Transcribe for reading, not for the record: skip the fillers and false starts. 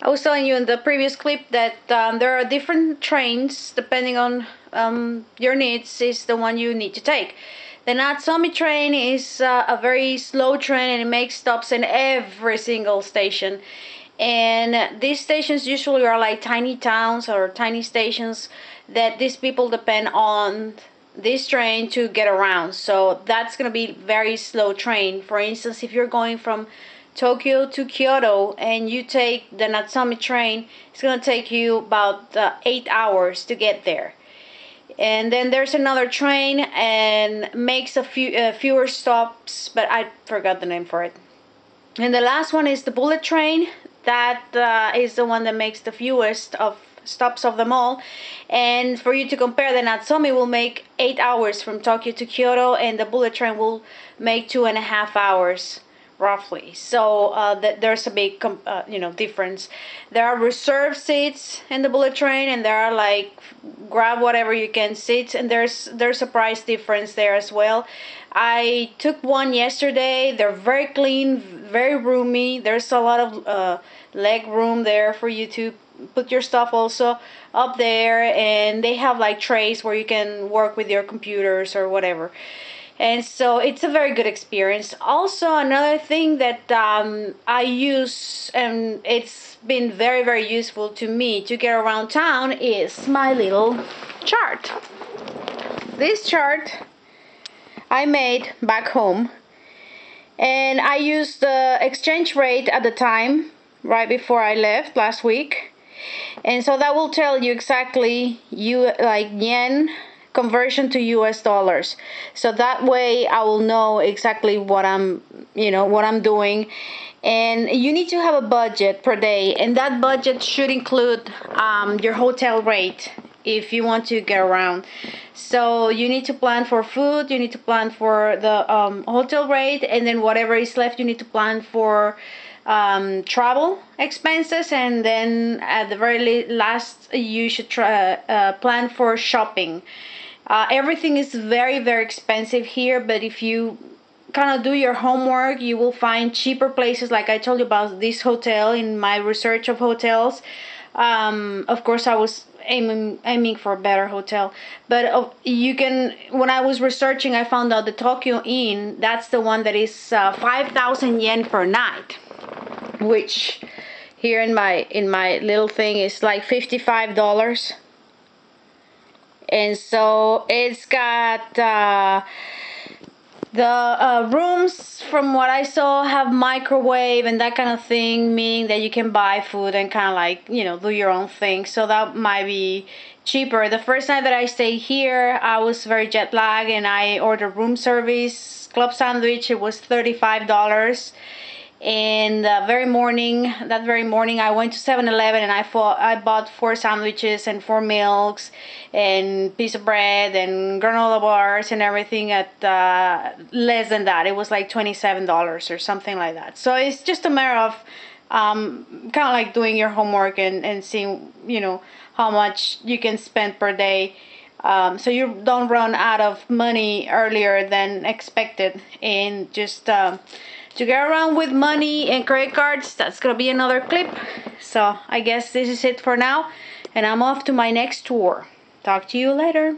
I was telling you in the previous clip that there are different trains depending on your needs is the one you need to take. The Natsomi train is a very slow train and it makes stops in every single station. And these stations usually are like tiny towns or tiny stations that these people depend on this train to get around. So that's going to be very slow train. For instance, if you're going from Tokyo to Kyoto and you take the Natsume train, it's going to take you about 8 hours to get there. And then there's another train and makes a fewer stops, but I forgot the name for it. And the last one is the bullet train. That is the one that makes the fewest of stops of them all. And for you to compare, the Natsume will make 8 hours from Tokyo to Kyoto, and the bullet train will make 2.5 hours roughly. So there's a big difference. There are reserved seats in the bullet train, and there are like grab whatever you can seats, and there's a price difference there as well. I took one yesterday. They're very clean, very roomy. There's a lot of leg room there for you to put your stuff also up there, and they have like trays where you can work with your computers or whatever. And so it's a very good experience. Also, another thing that I use, and it's been very, very useful to me to get around town, is my little chart. This chart I made back home, and I used the exchange rate at the time, right before I left last week. And so that will tell you exactly yen conversion to US dollars. So that way I will know exactly what I'm doing. And you need to have a budget per day, and that budget should include your hotel rate if you want to get around. So you need to plan for food, you need to plan for the hotel rate, and then whatever is left you need to plan for travel expenses, and then at the very last you should plan for shopping. Everything is very, very expensive here, but if you kind of do your homework, you will find cheaper places. Like I told you about this hotel in my research of hotels. Of course, I was aiming for a better hotel, but you can. When I was researching, I found out the Tokyo Inn. That's the one that is 5,000 yen per night, which here in my little thing is like $55. And so it's got the rooms, from what I saw, have microwave and that kind of thing, meaning that you can buy food and kind of like, do your own thing. So that might be cheaper. The first night that I stayed here, I was very jet lagged, and I ordered room service club sandwich. It was $35. And that very morning I went to 7-Eleven and I bought 4 sandwiches and 4 milks and piece of bread and granola bars and everything at less than that. It was like $27 or something like that. So it's just a matter of kind of like doing your homework and seeing how much you can spend per day, so you don't run out of money earlier than expected. And just to get around with money and credit cards, that's gonna be another clip. So I guess this is it for now, and I'm off to my next tour. Talk to you later.